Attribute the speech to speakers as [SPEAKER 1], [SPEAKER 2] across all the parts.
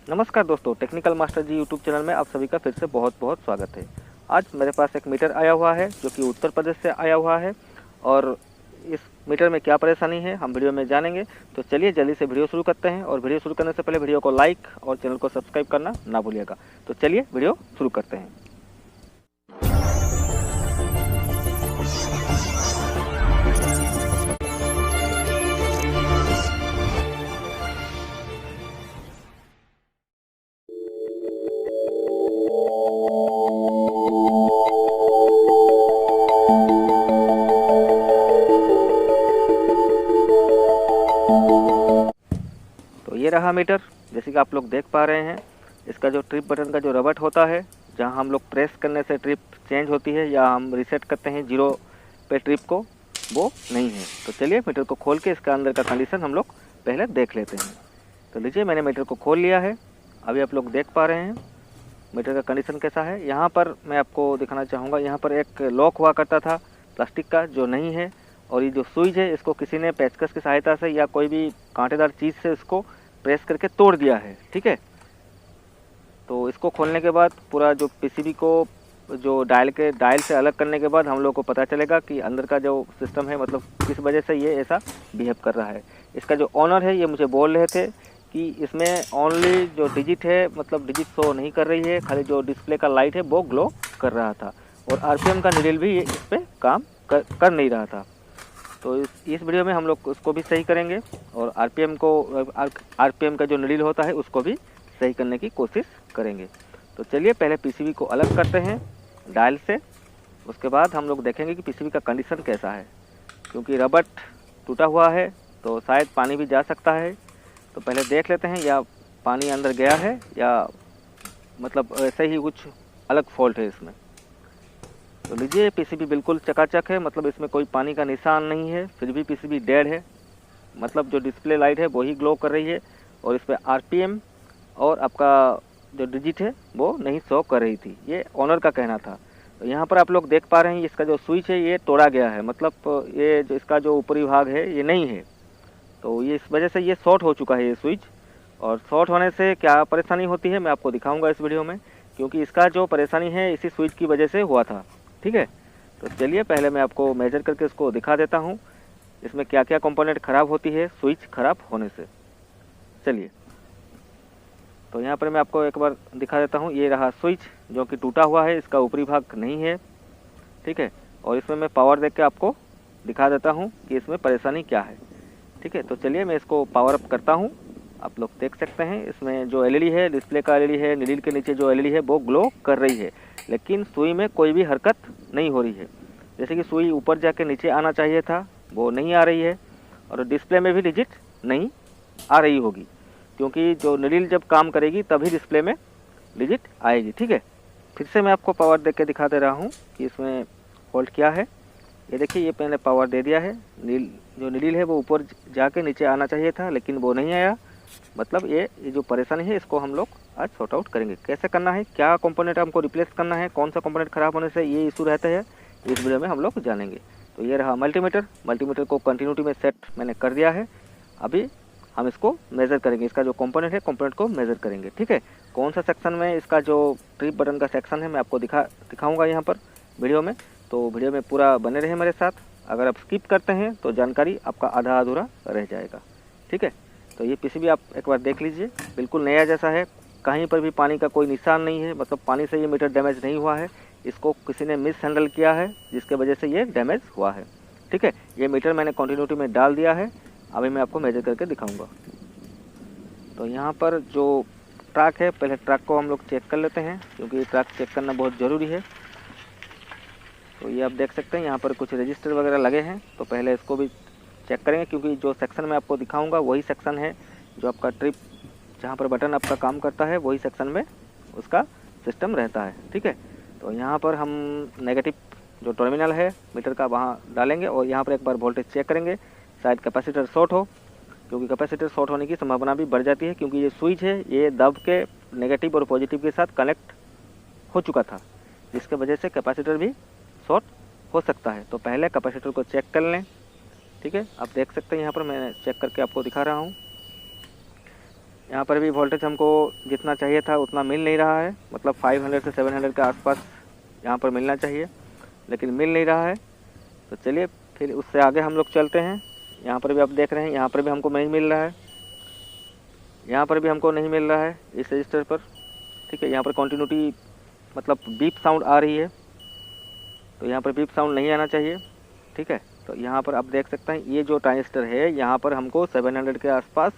[SPEAKER 1] नमस्कार दोस्तों, technical master जी YouTube channel में आप सभी का फिर से बहुत बहुत स्वागत है। आज मेरे पास एक मीटर आया हुआ है जो कि उत्तर प्रदेश से आया हुआ है और इस मीटर में क्या परेशानी है हम वीडियो में जानेंगे। तो चलिए जल्दी से वीडियो शुरू करते हैं और वीडियो शुरू करने से पहले वीडियो को लाइक और चैनल को सब्सक्राइब करना ना भूलिएगा। तो चलिए वीडियो शुरू करते हैं। तो ये रहा मीटर, जैसे कि आप लोग देख पा रहे हैं। इसका जो ट्रिप बटन का जो रबट होता है, जहां हम लोग प्रेस करने से ट्रिप चेंज होती है या हम रीसेट करते हैं जीरो पे ट्रिप को, वो नहीं है। तो चलिए मीटर को खोल के इसका अंदर का कंडीशन हम लोग पहले देख लेते हैं। तो लीजिए, मैंने मीटर को खोल लिया है। अभी आप लोग देख पा रहे हैं मीटर का कंडीशन कैसा है। यहाँ पर मैं आपको दिखाना चाहूँगा, यहाँ पर एक लॉक हुआ करता था प्लास्टिक का, जो नहीं है। और ये जो स्विच है, इसको किसी ने पेचकस की सहायता से या कोई भी कांटेदार चीज़ से इसको प्रेस करके तोड़ दिया है। ठीक है, तो इसको खोलने के बाद पूरा जो पीसीबी को जो डायल से अलग करने के बाद हम लोग को पता चलेगा कि अंदर का जो सिस्टम है, मतलब किस वजह से ये ऐसा बिहेव कर रहा है। इसका जो ऑनर है ये मुझे बोल रहे थे कि इसमें ओनली जो डिजिट है, मतलब डिजिट शो नहीं कर रही है, खाली जो डिस्प्ले का लाइट है वो ग्लो कर रहा था और आरपीएम का नीडल भी इस पर काम कर नहीं रहा था। तो इस वीडियो में हम लोग उसको भी सही करेंगे और आरपीएम का जो नीडल होता है उसको भी सही करने की कोशिश करेंगे। तो चलिए पहले पीसीबी को अलग करते हैं डायल से, उसके बाद हम लोग देखेंगे कि पीसीबी का कंडीशन कैसा है। क्योंकि रबट टूटा हुआ है तो शायद पानी भी जा सकता है। तो पहले देख लेते हैं या पानी अंदर गया है या मतलब ऐसे ही कुछ अलग फॉल्ट है इसमें। तो लीजिए, पीसीबी बिल्कुल चकाचक है, मतलब इसमें कोई पानी का निशान नहीं है, फिर भी पीसीबी डेड है। मतलब जो डिस्प्ले लाइट है वही ग्लो कर रही है और इस पर आरपीएम और आपका जो डिजिट है वो नहीं शो कर रही थी, ये ओनर का कहना था। तो यहाँ पर आप लोग देख पा रहे हैं इसका जो स्विच है ये तोड़ा गया है, मतलब ये जो इसका जो ऊपरी भाग है ये नहीं है। तो ये इस वजह से ये शॉर्ट हो चुका है ये स्विच। और शॉर्ट होने से क्या परेशानी होती है मैं आपको दिखाऊंगा इस वीडियो में, क्योंकि इसका जो परेशानी है इसी स्विच की वजह से हुआ था। ठीक है, तो चलिए पहले मैं आपको मेजर करके इसको दिखा देता हूँ इसमें क्या क्या कंपोनेंट ख़राब होती है स्विच ख़राब होने से। चलिए, तो यहाँ पर मैं आपको एक बार दिखा देता हूँ। ये रहा स्विच जो कि टूटा हुआ है, इसका ऊपरी भाग नहीं है। ठीक है, और इसमें मैं पावर देख के आपको दिखा देता हूँ कि इसमें परेशानी क्या है। ठीक है, तो चलिए मैं इसको पावर अप करता हूँ। आप लोग देख सकते हैं इसमें जो एलईडी है, डिस्प्ले का एलईडी है, नीडल के नीचे जो एलईडी है वो ग्लो कर रही है, लेकिन सुई में कोई भी हरकत नहीं हो रही है। जैसे कि सुई ऊपर जाके नीचे आना चाहिए था वो नहीं आ रही है और डिस्प्ले में भी डिजिट नहीं आ रही होगी, क्योंकि जो नीडल जब काम करेगी तभी डिस्प्ले में डिजिट आएगी। ठीक है, फिर से मैं आपको पावर दे के दिखा दे रहा हूँ कि इसमें फॉल्ट क्या है। ये देखिए, ये मैंने पावर दे दिया है। जो नीडल है वो ऊपर जाके नीचे आना चाहिए था लेकिन वो नहीं आया। मतलब ये जो परेशानी है इसको हम लोग आज सॉर्ट आउट करेंगे। कैसे करना है, क्या कंपोनेंट हमको रिप्लेस करना है, कौन सा कंपोनेंट खराब होने से ये इशू रहता है, इस वीडियो में हम लोग जानेंगे। तो ये रहा मल्टीमीटर को कंटिन्यूटी में सेट मैंने कर दिया है। अभी हम इसको मेज़र करेंगे, इसका जो कंपोनेंट है कंपोनेंट को मेज़र करेंगे। ठीक है, कौन सा सेक्शन में इसका जो ट्रिप बटन का सेक्शन है मैं आपको दिखाऊँगा यहाँ पर वीडियो में। तो वीडियो में पूरा बने रहे मेरे साथ। अगर आप स्किप करते हैं तो जानकारी आपका आधा अधूरा रह जाएगा। ठीक है, तो ये पीसीबी आप एक बार देख लीजिए, बिल्कुल नया जैसा है, कहीं पर भी पानी का कोई निशान नहीं है, मतलब पानी से ये मीटर डैमेज नहीं हुआ है। इसको किसी ने मिस हैंडल किया है जिसके वजह से ये डैमेज हुआ है। ठीक है, ये मीटर मैंने कंटिन्यूटी में डाल दिया है। अभी मैं आपको मेजर करके दिखाऊंगा। तो यहाँ पर जो ट्रैक है, पहले ट्रैक को हम लोग चेक कर लेते हैं, क्योंकि ये ट्रैक चेक करना बहुत ज़रूरी है। तो ये आप देख सकते हैं यहाँ पर कुछ रजिस्टर वगैरह लगे हैं, तो पहले इसको भी चेक करेंगे, क्योंकि जो सेक्शन में आपको दिखाऊंगा वही सेक्शन है जो आपका ट्रिप, जहाँ पर बटन आपका काम करता है वही सेक्शन में उसका सिस्टम रहता है। ठीक है, तो यहाँ पर हम नेगेटिव जो टर्मिनल है मीटर का वहाँ डालेंगे और यहाँ पर एक बार वोल्टेज चेक करेंगे। शायद कैपेसिटर शॉर्ट हो, क्योंकि कैपेसिटर शॉर्ट होने की संभावना भी बढ़ जाती है, क्योंकि ये स्विच है ये दब के नेगेटिव और पॉजिटिव के साथ कनेक्ट हो चुका था, जिसके वजह से कैपेसिटर भी शॉर्ट हो सकता है। तो पहले कैपेसिटर को चेक कर लें। ठीक है, आप देख सकते हैं यहाँ पर मैं चेक करके आपको दिखा रहा हूँ। यहाँ पर भी वोल्टेज हमको जितना चाहिए था उतना मिल नहीं रहा है, मतलब 500 से 700 के आसपास यहाँ पर मिलना चाहिए, लेकिन मिल नहीं रहा है। तो चलिए फिर उससे आगे हम लोग चलते हैं। यहाँ पर भी आप देख रहे हैं, यहाँ पर भी हमको नहीं मिल रहा है, यहाँ पर भी हमको नहीं मिल रहा है इस रजिस्टर पर। ठीक है, यहाँ पर कंटिन्यूटी मतलब बीप साउंड आ रही है, तो यहाँ पर बीप साउंड नहीं आना चाहिए। ठीक है, तो यहाँ पर आप देख सकते हैं ये जो ट्रांजिस्टर है यहाँ पर हमको 700 के आसपास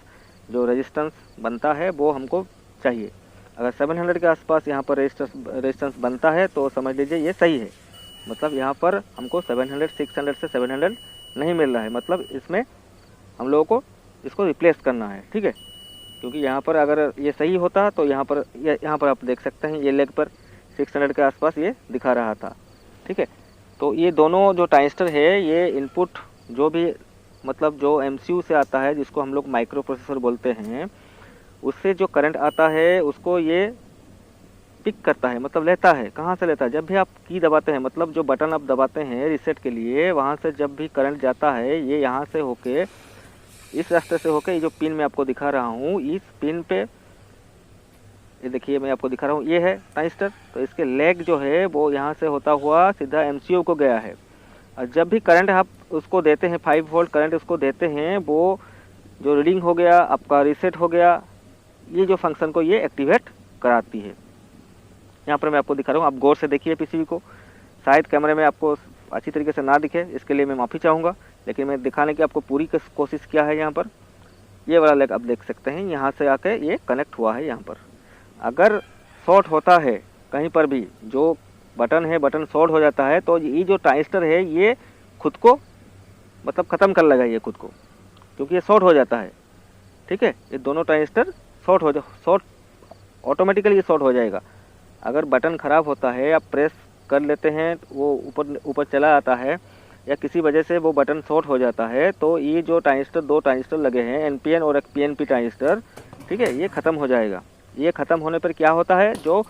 [SPEAKER 1] जो रेजिस्टेंस बनता है वो हमको चाहिए। अगर 700 के आसपास यहाँ पर रेजिस्टेंस बनता है तो समझ लीजिए ये सही है, मतलब यहाँ पर हमको 700 600 से 700 नहीं मिल रहा है, मतलब इसमें हम लोगों को इसको रिप्लेस करना है। ठीक है, क्योंकि यहाँ पर अगर ये सही होता तो यहाँ पर आप देख सकते हैं ये लेग पर 600 के आसपास ये दिखा रहा था। ठीक है, तो ये दोनों जो ट्रांजिस्टर है ये इनपुट जो भी मतलब जो एमसीयू से आता है, जिसको हम लोग माइक्रो प्रोसेसर बोलते हैं, उससे जो करंट आता है उसको ये पिक करता है, मतलब लेता है। कहाँ से लेता है? जब भी आप की दबाते हैं, मतलब जो बटन आप दबाते हैं रीसेट के लिए, वहाँ से जब भी करंट जाता है ये यहाँ से होके इस रास्ते से होके, ये जो पिन मैं आपको दिखा रहा हूँ इस पिन पे, ये देखिए मैं आपको दिखा रहा हूँ, ये है ट्रांजिस्टर, तो इसके लेग जो है वो यहाँ से होता हुआ सीधा एमसीयू को गया है। और जब भी करंट आप उसको देते हैं 5 वोल्ट करंट उसको देते हैं, वो जो रीडिंग हो गया आपका रीसेट हो गया, ये जो फंक्शन को ये एक्टिवेट कराती है। यहाँ पर मैं आपको दिखा रहा हूँ, आप गौर से देखिए पीसीबी को, शायद कैमरे में आपको अच्छी तरीके से ना दिखे, इसके लिए मैं माफ़ी चाहूँगा, लेकिन मैं दिखाने की आपको पूरी कोशिश किया है। यहाँ पर ये वाला लेग आप देख सकते हैं, यहाँ से आके ये कनेक्ट हुआ है। यहाँ पर अगर शॉर्ट होता है कहीं पर भी, जो बटन है बटन शॉर्ट हो जाता है, तो ये जो ट्रांजिस्टर है ये खुद को मतलब ख़त्म कर लेगा ये खुद को, क्योंकि ये शॉर्ट हो जाता है। ठीक है, ये दोनों ट्रांजिस्टर शॉर्ट ऑटोमेटिकली शॉर्ट हो जाएगा। अगर बटन ख़राब होता है, आप प्रेस कर लेते हैं वो ऊपर चला आता है, या किसी वजह से वो बटन शॉर्ट हो जाता है, तो ये जो ट्रांजिस्टर दो ट्रांजिस्टर लगे हैं एनपीएन और एक पीएनपी ट्रांजिस्टर, ठीक है, ये ख़त्म हो जाएगा। ये ख़त्म होने पर क्या होता है, जो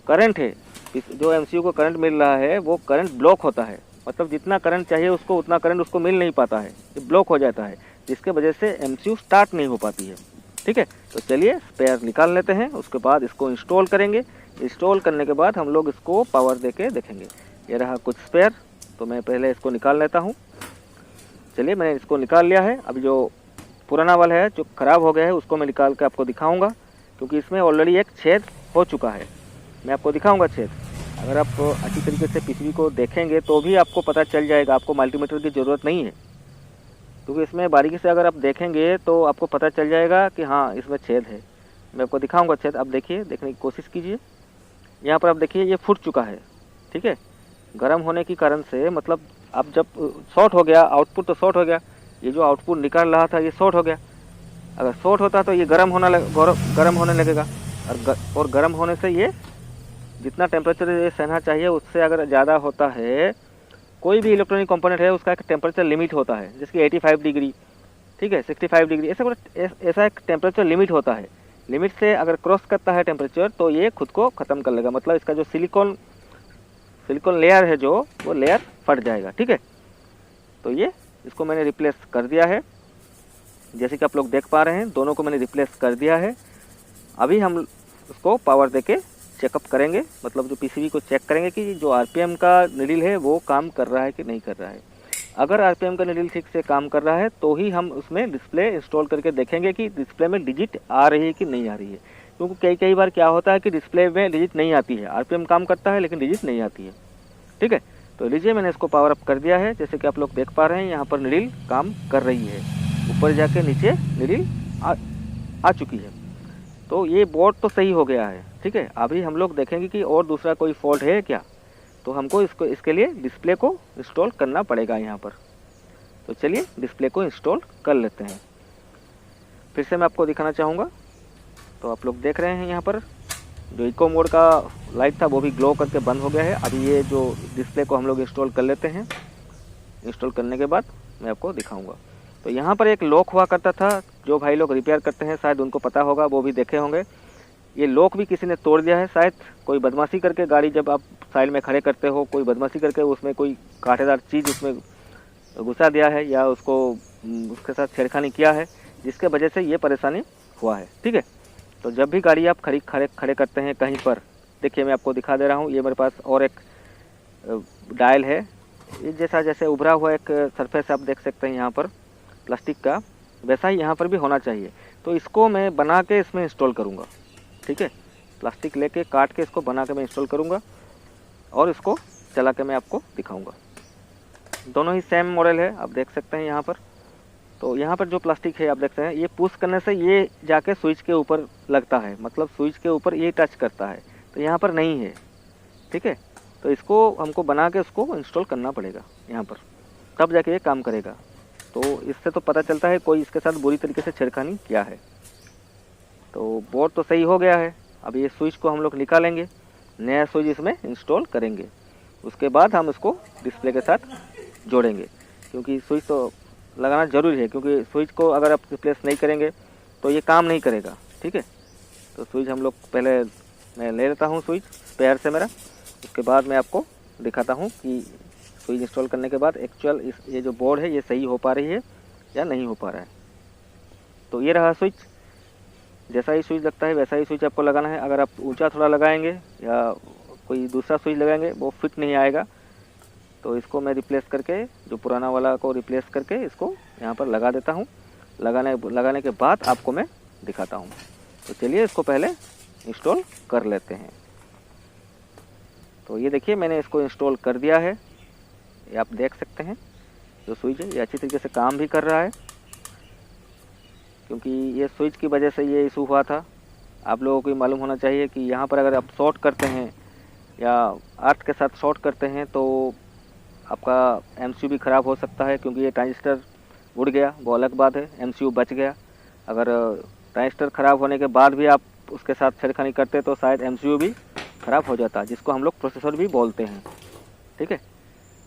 [SPEAKER 1] करंट है, जो एमसीयू को करंट मिल रहा है वो करंट ब्लॉक होता है, मतलब जितना करंट चाहिए उसको उतना करंट उसको मिल नहीं पाता है, ये ब्लॉक हो जाता है, जिसके वजह से एमसीयू स्टार्ट नहीं हो पाती है। ठीक है, तो चलिए स्पेयर निकाल लेते हैं, उसके बाद इसको इंस्टॉल करेंगे। इंस्टॉल करने के बाद हम लोग इसको पावर देके देखेंगे। ये रहा कुछ स्पेयर, तो मैं पहले इसको निकाल लेता हूँ। चलिए मैंने इसको निकाल लिया है। अभी जो पुराना वाला है जो ख़राब हो गया है उसको मैं निकाल के आपको दिखाऊंगा, क्योंकि इसमें ऑलरेडी एक छेद हो चुका है। मैं आपको दिखाऊंगा छेद। अगर आप अच्छी तरीके से पीसीबी को देखेंगे तो भी आपको पता चल जाएगा, आपको मल्टीमीटर की ज़रूरत नहीं है, क्योंकि इसमें बारीकी से अगर आप देखेंगे तो आपको पता चल जाएगा कि हाँ इसमें छेद है। मैं आपको दिखाऊंगा छेद, आप देखिए, देखने की कोशिश कीजिए। यहाँ पर आप देखिए ये फूट चुका है। ठीक है, गर्म होने के कारण से, मतलब अब जब शॉर्ट हो गया आउटपुट तो शॉर्ट हो गया, ये जो आउटपुट निकाल रहा था ये शॉर्ट हो गया। अगर शॉर्ट होता तो ये गर्म होने लगेगा, और गर्म होने से ये जितना टेम्परेचर ये सहना चाहिए उससे अगर ज़्यादा होता है, कोई भी इलेक्ट्रॉनिक कंपोनेंट है उसका एक टेम्परेचर लिमिट होता है, जिसकी 85 डिग्री, ठीक है, 65 डिग्री, ऐसा एक टेम्परेचर लिमिट होता है। लिमिट से अगर क्रॉस करता है टेम्परेचर तो ये खुद को ख़त्म कर लेगा, मतलब इसका जो सिलिकॉन लेयर है जो वो लेयर फट जाएगा। ठीक है, तो ये इसको मैंने रिप्लेस कर दिया है, जैसे कि आप लोग देख पा रहे हैं, दोनों को मैंने रिप्लेस कर दिया है। अभी हम उसको पावर देके चेकअप करेंगे, मतलब जो पीसीबी को चेक करेंगे कि जो आरपीएम का नीडल है वो काम कर रहा है कि नहीं कर रहा है। अगर आरपीएम का नीडल ठीक से काम कर रहा है तो ही हम उसमें डिस्प्ले इंस्टॉल करके देखेंगे कि डिस्प्ले में डिजिट आ रही है कि नहीं आ रही है, क्योंकि कई बार क्या होता है कि डिस्प्ले में डिजिट नहीं आती है, आरपीएम काम करता है लेकिन डिजिट नहीं आती है। ठीक है, तो लीजिए मैंने इसको पावर अप कर दिया है, जैसे कि आप लोग देख पा रहे हैं यहाँ पर नीडल काम कर रही है, ऊपर जाके नीचे नीडल आ चुकी है, तो ये बोर्ड तो सही हो गया है। ठीक है, अभी हम लोग देखेंगे कि और दूसरा कोई फॉल्ट है क्या, तो हमको इसके लिए डिस्प्ले को इंस्टॉल करना पड़ेगा यहाँ पर। तो चलिए डिस्प्ले को इंस्टॉल कर लेते हैं। फिर से मैं आपको दिखाना चाहूँगा, तो आप लोग देख रहे हैं यहाँ पर जो इको मोड का लाइट था वो भी ग्लो करके बंद हो गया है। अभी ये जो डिस्प्ले को हम लोग इंस्टॉल कर लेते हैं, इंस्टॉल करने के बाद मैं आपको दिखाऊंगा। तो यहाँ पर एक लॉक हुआ करता था, जो भाई लोग रिपेयर करते हैं शायद उनको पता होगा, वो भी देखे होंगे। ये लॉक भी किसी ने तोड़ दिया है, शायद कोई बदमाशी करके, गाड़ी जब आप साइड में खड़े करते हो कोई बदमाशी करके उसमें कोई कांटेदार चीज़ उसमें घुसा दिया है, या उसके साथ छेड़खानी किया है, जिसके वजह से ये परेशानी हुआ है। ठीक है, तो जब भी गाड़ी आप खड़े करते हैं कहीं पर, देखिए मैं आपको दिखा दे रहा हूँ, ये मेरे पास और एक डायल है, ये जैसे उभरा हुआ एक सरफेस आप देख सकते हैं यहाँ पर प्लास्टिक का, वैसा ही यहाँ पर भी होना चाहिए। तो इसको मैं बना के इसमें इंस्टॉल करूँगा। ठीक है, प्लास्टिक लेके काट के इसको बना के मैं इंस्टॉल करूँगा और इसको चला के मैं आपको दिखाऊँगा। दोनों ही सेम मॉडल है, आप देख सकते हैं यहाँ पर। तो यहाँ पर जो प्लास्टिक है आप देख सकते हैं, ये पुश करने से ये जाके स्विच के ऊपर लगता है, मतलब स्विच के ऊपर ये टच करता है, तो यहाँ पर नहीं है। ठीक है, तो इसको हमको बना के उसको इंस्टॉल करना पड़ेगा यहाँ पर, तब जाके ये काम करेगा। तो इससे तो पता चलता है कोई इसके साथ बुरी तरीके से छेड़खानी किया है। तो बोर्ड तो सही हो गया है। अब ये स्विच को हम लोग निकालेंगे, नया स्विच इसमें इंस्टॉल करेंगे, उसके बाद हम इसको डिस्प्ले के साथ जोड़ेंगे, क्योंकि स्विच तो लगाना ज़रूरी है, क्योंकि स्विच को अगर आप रिप्लेस नहीं करेंगे तो ये काम नहीं करेगा। ठीक है, तो स्विच हम लोग पहले मैं ले लेता हूँ स्विच स्पेयर से मेरा, उसके बाद मैं आपको दिखाता हूँ कि स्विच इंस्टॉल करने के बाद एक्चुअल ये जो बोर्ड है ये सही हो पा रही है या नहीं हो पा रहा है। तो ये रहा स्विच, जैसा ही स्विच लगता है वैसा ही स्विच आपको लगाना है। अगर आप ऊंचा थोड़ा लगाएंगे या कोई दूसरा स्विच लगाएंगे वो फिट नहीं आएगा। तो इसको मैं रिप्लेस करके, जो पुराना वाला को रिप्लेस करके इसको यहाँ पर लगा देता हूँ। लगाने के बाद आपको मैं दिखाता हूँ। तो चलिए इसको पहले इंस्टॉल कर लेते हैं। तो ये देखिए मैंने इसको इंस्टॉल कर दिया है, ये आप देख सकते हैं जो स्विच है ये अच्छी तरीके से काम भी कर रहा है, क्योंकि ये स्विच की वजह से ये इशू हुआ था। आप लोगों को मालूम होना चाहिए कि यहाँ पर अगर आप शॉर्ट करते हैं या अर्थ के साथ शॉर्ट करते हैं तो आपका एमसीयू भी ख़राब हो सकता है, क्योंकि ये ट्रांजिस्टर उड़ गया वो अलग बात है, एमसीयू बच गया। अगर ट्रांजिस्टर ख़राब होने के बाद भी आप उसके साथ छेड़खानी करते तो शायद एमसीयू भी ख़राब हो जाता, जिसको हम लोग प्रोसेसर भी बोलते हैं। ठीक है,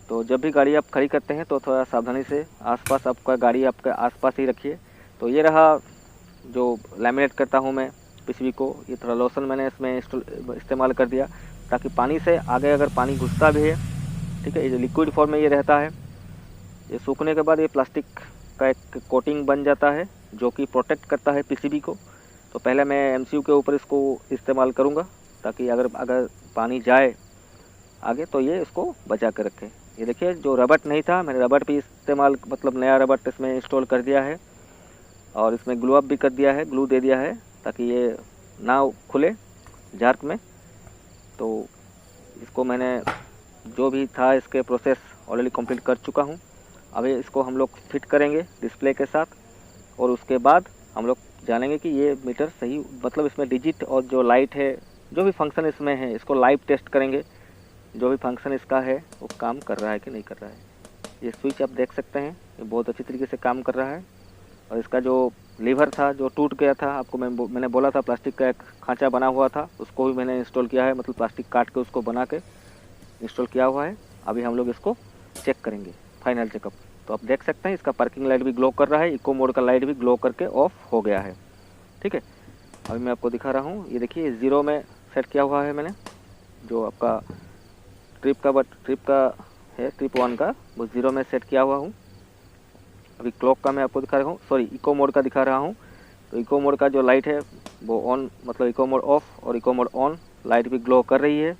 [SPEAKER 1] तो जब भी गाड़ी आप खड़ी करते हैं तो थोड़ा सावधानी से आसपास आपका गाड़ी आपके आसपास ही रखिए। तो ये रहा जो लैमिनेट करता हूँ मैं पीसीबी को, ये थोड़ा लोशन मैंने इसमें इस्तेमाल कर दिया ताकि पानी से आगे अगर पानी घुसता भी है, ठीक है, ये जो लिक्विड फॉर्म में ये रहता है, ये सूखने के बाद ये प्लास्टिक का एक कोटिंग बन जाता है जो कि प्रोटेक्ट करता है पीसीबी को। तो पहले मैं एमसीयू के ऊपर इसको इस्तेमाल करूँगा ताकि अगर पानी जाए आगे तो ये इसको बचा कर रखे। ये देखिए जो रबट नहीं था, मैंने रबट भी इस्तेमाल, मतलब नया रबट इसमें इंस्टॉल कर दिया है और इसमें ग्लू अप भी कर दिया है, ग्लू दे दिया है ताकि ये ना खुले जार्क में। तो इसको मैंने जो भी था इसके प्रोसेस ऑलरेडी कंप्लीट कर चुका हूँ। अभी इसको हम लोग फिट करेंगे डिस्प्ले के साथ और उसके बाद हम लोग जानेंगे कि ये मीटर सही, मतलब इसमें डिजिट और जो लाइट है, जो भी फंक्शन इसमें है, इसको लाइव टेस्ट करेंगे। जो भी फंक्शन इसका है वो काम कर रहा है कि नहीं कर रहा है। ये स्विच आप देख सकते हैं ये बहुत अच्छी तरीके से काम कर रहा है। और इसका जो लीवर था जो टूट गया था, आपको मैंने बोला था प्लास्टिक का एक खांचा बना हुआ था, उसको भी मैंने इंस्टॉल किया है, मतलब प्लास्टिक काट के उसको बना के इंस्टॉल किया हुआ है। अभी हम लोग इसको चेक करेंगे, फाइनल चेकअप। तो आप देख सकते हैं इसका पार्किंग लाइट भी ग्लो कर रहा है, इको मोड का लाइट भी ग्लो करके ऑफ हो गया है। ठीक है, अभी मैं आपको दिखा रहा हूँ, ये देखिए 0 में सेट किया हुआ है मैंने। जो आपका ट्रिप का है, ट्रिप 1 का, वो 0 में सेट किया हुआ हूँ। अभी क्लॉक का मैं आपको दिखा रहा हूँ, सॉरी इको मोड का दिखा रहा हूँ। तो इको मोड का जो लाइट है वो ऑन, मतलब इको मोड ऑफ और इको मोड ऑन, लाइट भी ग्लो कर रही है।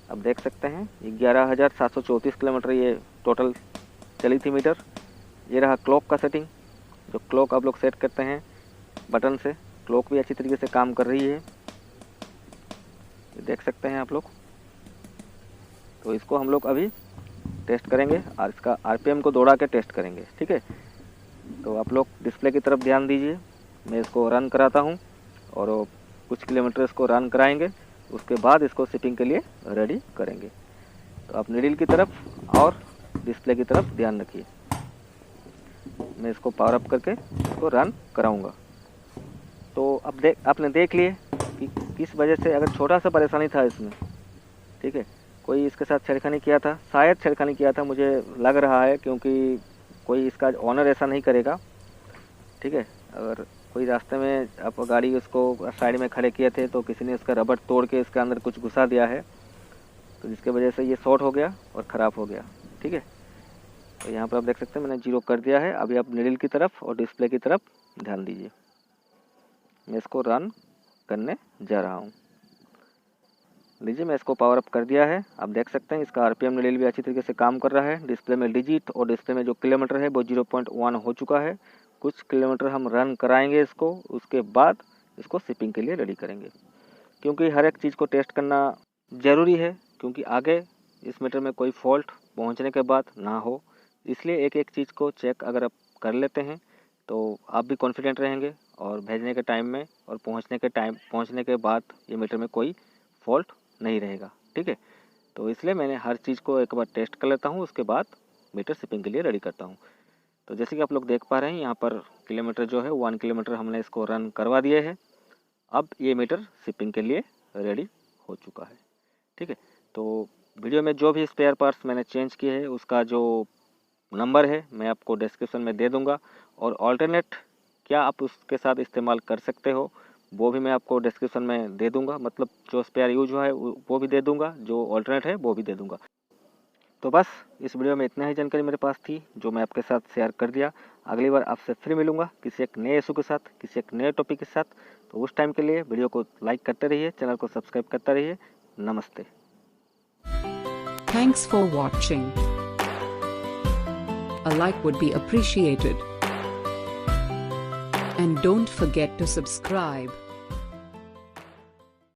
[SPEAKER 1] आप देख सकते हैं 11,734 किलोमीटर ये टोटल चली थी मीटर। ये रहा क्लॉक का सेटिंग, जो क्लॉक आप लोग सेट करते हैं बटन से, क्लॉक भी अच्छी तरीके से काम कर रही है, ये देख सकते हैं आप लोग। तो इसको हम लोग अभी टेस्ट करेंगे और इसका आरपीएम को दौड़ा के टेस्ट करेंगे। ठीक है, तो आप लोग डिस्प्ले की तरफ ध्यान दीजिए, मैं इसको रन कराता हूँ और कुछ किलोमीटर इसको रन कराएंगे, उसके बाद इसको शिपिंग के लिए रेडी करेंगे। तो आप नीडल की तरफ और डिस्प्ले की तरफ ध्यान रखिए। मैं इसको पावर अप करके इसको रन कराऊंगा। तो अब आपने देख लिए कि किस वजह से, अगर छोटा सा परेशानी था इसमें, ठीक है, कोई इसके साथ छेड़खानी किया था, शायद छेड़खानी किया था मुझे लग रहा है, क्योंकि कोई इसका ऑनर ऐसा नहीं करेगा। ठीक है, अगर कोई रास्ते में आप गाड़ी उसको साइड में खड़े किए थे तो किसी ने इसका रबड़ तोड़ के इसके अंदर कुछ घुसा दिया है, तो जिसके वजह से ये शॉर्ट हो गया और ख़राब हो गया। ठीक है, तो यहाँ पर आप देख सकते हैं मैंने 0 कर दिया है। अभी आप नीडल की तरफ और डिस्प्ले की तरफ ध्यान दीजिए। मैं इसको रन करने जा रहा हूँ। लीजिए मैं इसको पावर अप कर दिया है। आप देख सकते हैं इसका आरपीएम नीडल भी अच्छी तरीके से काम कर रहा है। डिस्प्ले में डिजिट और डिस्प्ले में जो किलोमीटर है वो 0.1 हो चुका है। कुछ किलोमीटर हम रन कराएंगे इसको, उसके बाद इसको शिपिंग के लिए रेडी करेंगे, क्योंकि हर एक चीज़ को टेस्ट करना ज़रूरी है, क्योंकि आगे इस मीटर में कोई फॉल्ट पहुंचने के बाद ना हो। इसलिए एक एक चीज़ को चेक अगर आप कर लेते हैं तो आप भी कॉन्फिडेंट रहेंगे और भेजने के टाइम में और पहुंचने के बाद ये मीटर में कोई फॉल्ट नहीं रहेगा। ठीक है, तो इसलिए मैंने हर चीज़ को एक बार टेस्ट कर लेता हूँ, उसके बाद मीटर शिपिंग के लिए रेडी करता हूँ। तो जैसे कि आप लोग देख पा रहे हैं यहाँ पर किलोमीटर जो है 1 किलोमीटर हमने इसको रन करवा दिए है। अब ये मीटर शिपिंग के लिए रेडी हो चुका है। ठीक है, तो वीडियो में जो भी स्पेयर पार्ट्स मैंने चेंज किए हैं उसका जो नंबर है मैं आपको डिस्क्रिप्शन में दे दूंगा, और ऑल्टरनेट क्या आप उसके साथ इस्तेमाल कर सकते हो वो भी मैं आपको डिस्क्रिप्शन में दे दूंगा। मतलब जो स्पेयर यूज हुआ है वो भी दे दूंगा, जो ऑल्टरनेट है वो भी दे दूंगा। तो बस इस वीडियो में इतना ही जानकारी मेरे पास थी जो मैं आपके साथ शेयर कर दिया। अगली बार आपसे फिर मिलूंगा किसी एक नए इशू के साथ, किसी एक नए टॉपिक के साथ। तो उस टाइम के लिए वीडियो को लाइक करते रहिए, चैनल को सब्सक्राइब करते रहिए। नमस्ते।
[SPEAKER 2] Thanks for watching. A like would be appreciated. And don't forget to subscribe.